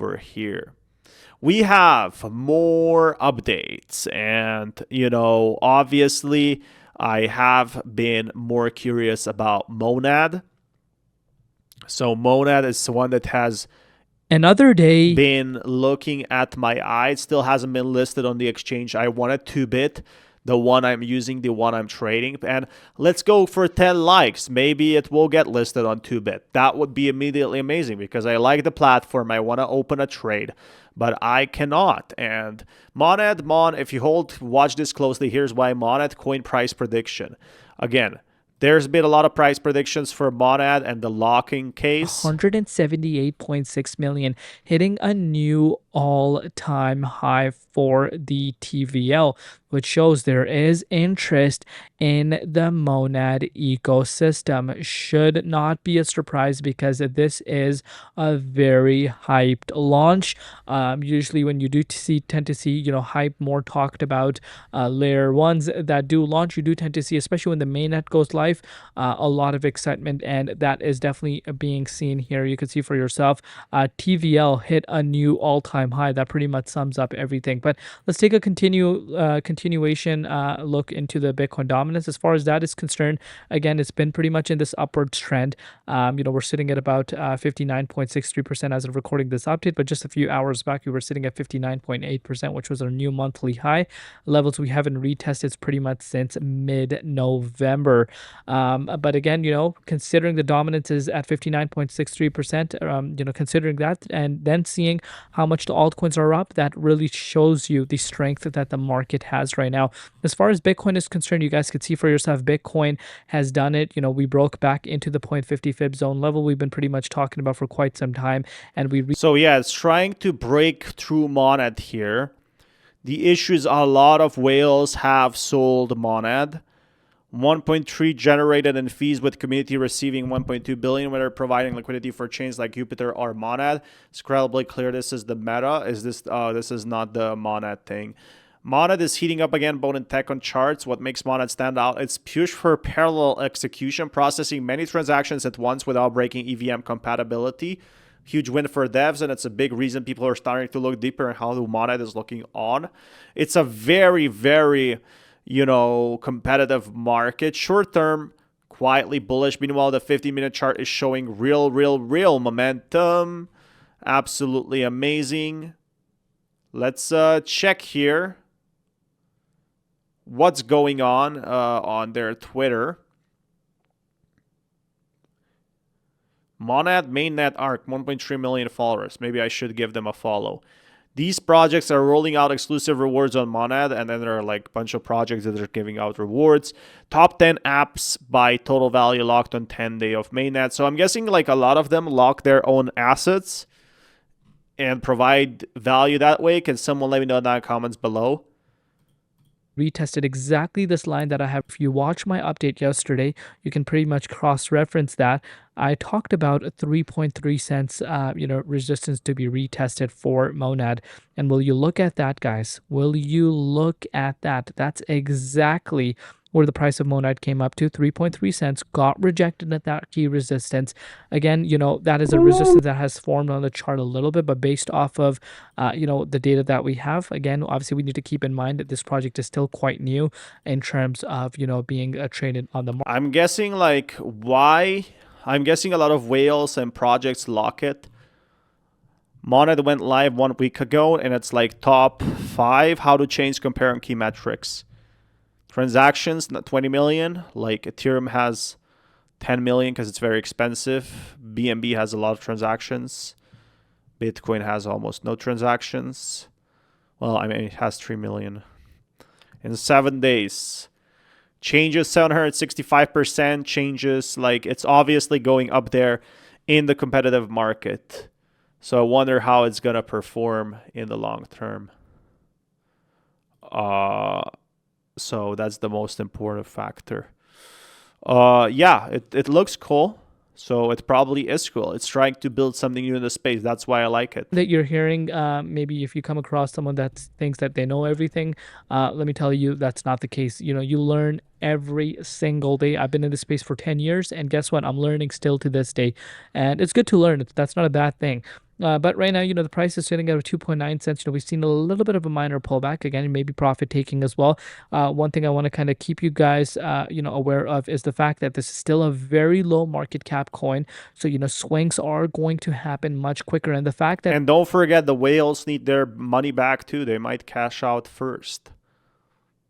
over here. We have more updates, and obviously I have been more curious about Monad. So Monad is one that has Another day. been looking at my eye. It still hasn't been listed on the exchange. I wanted 2bit, the one I'm using, the one I'm trading. And let's go for 10 likes. Maybe it will get listed on 2bit. That would be immediately amazing because I like the platform. I want to open a trade, but I cannot. And Monad, if you watch this closely, here's why. Monad coin price prediction. Again, there's been a lot of price predictions for Monad and the locking case. 178.6 million, hitting a new all-time high for the TVL, which shows there is interest in the Monad ecosystem. Should not be a surprise because this is a very hyped launch. Usually when you tend to see hype more talked about layer ones that do launch, you do tend to see, especially when the mainnet goes live, a lot of excitement, and that is definitely being seen here. You can see for yourself, TVL hit a new all-time high. That pretty much sums up everything. But let's take a continuation look into the Bitcoin dominance. As far as that is concerned, again, it's been pretty much in this upward trend. We're sitting at about 59.63% as of recording this update, but just a few hours back, we were sitting at 59.8%, which was our new monthly high. Levels we haven't retested pretty much since mid-November. But again, considering the dominance is at 59.63%, considering that and then seeing how much the altcoins are up, that really shows you the strength that the market has right now. As far as Bitcoin is concerned, you guys can see for yourself, Bitcoin has done it. We broke back into the 0.50 fib zone level we've been pretty much talking about for quite some time. And so yeah, it's trying to break through Monad here. The issue is a lot of whales have sold Monad. 1.3 generated in fees, with community receiving 1.2 billion, whether providing liquidity for chains like Jupiter or Monad. It's incredibly clear this is the meta. This is not the Monad thing. Monad is heating up again, both in tech and charts. What makes Monad stand out? It's push for parallel execution, processing many transactions at once without breaking EVM compatibility. Huge win for devs, and it's a big reason people are starting to look deeper at how Monad is looking on. It's a very, very competitive market. Short term, quietly bullish. Meanwhile, the 50-minute chart is showing real momentum. Absolutely amazing. Let's check here what's going on their Twitter. Monad mainnet ARK, 1.3 million followers. Maybe I should give them a follow. These projects are rolling out exclusive rewards on Monad, and then there are like a bunch of projects that are giving out rewards. Top 10 apps by total value locked on 10 day of mainnet. So I'm guessing like a lot of them lock their own assets and provide value that way. Can someone let me know in the comments below? Retested exactly this line that I have. If you watch my update yesterday, you can pretty much cross-reference that. I talked about a 3.3 cents, resistance to be retested for Monad. And will you look at that, guys? Will you look at that? That's exactly where the price of Monad came up to, 3.3 cents, got rejected at that key resistance. Again, that is a resistance that has formed on the chart a little bit, but based off of, the data that we have, again, obviously we need to keep in mind that this project is still quite new in terms of, being traded on the market. I'm guessing I'm guessing a lot of whales and projects lock it. Monad went live 1 week ago, and it's like top 5 how to change comparing key metrics. Transactions, 20 million. Like Ethereum has 10 million because it's very expensive. BNB has a lot of transactions. Bitcoin has almost no transactions. Well, I mean, it has 3 million. In 7 days. Changes 765%. Changes, like it's obviously going up there in the competitive market. So I wonder how it's going to perform in the long term. So that's the most important factor. Yeah, it looks cool. So it probably is cool. It's trying to build something new in the space. That's why I like it. That you're hearing, maybe if you come across someone that thinks that they know everything, let me tell you, that's not the case. You learn every single day. I've been in this space for 10 years, and guess what? I'm learning still to this day. And it's good to learn. That's not a bad thing. But right now, the price is sitting at 2.9 cents. We've seen a little bit of a minor pullback again, maybe profit taking as well. One thing I want to kind of keep you guys, aware of is the fact that this is still a very low market cap coin. So, swings are going to happen much quicker. And the fact that And don't forget, the whales need their money back too. They might cash out first.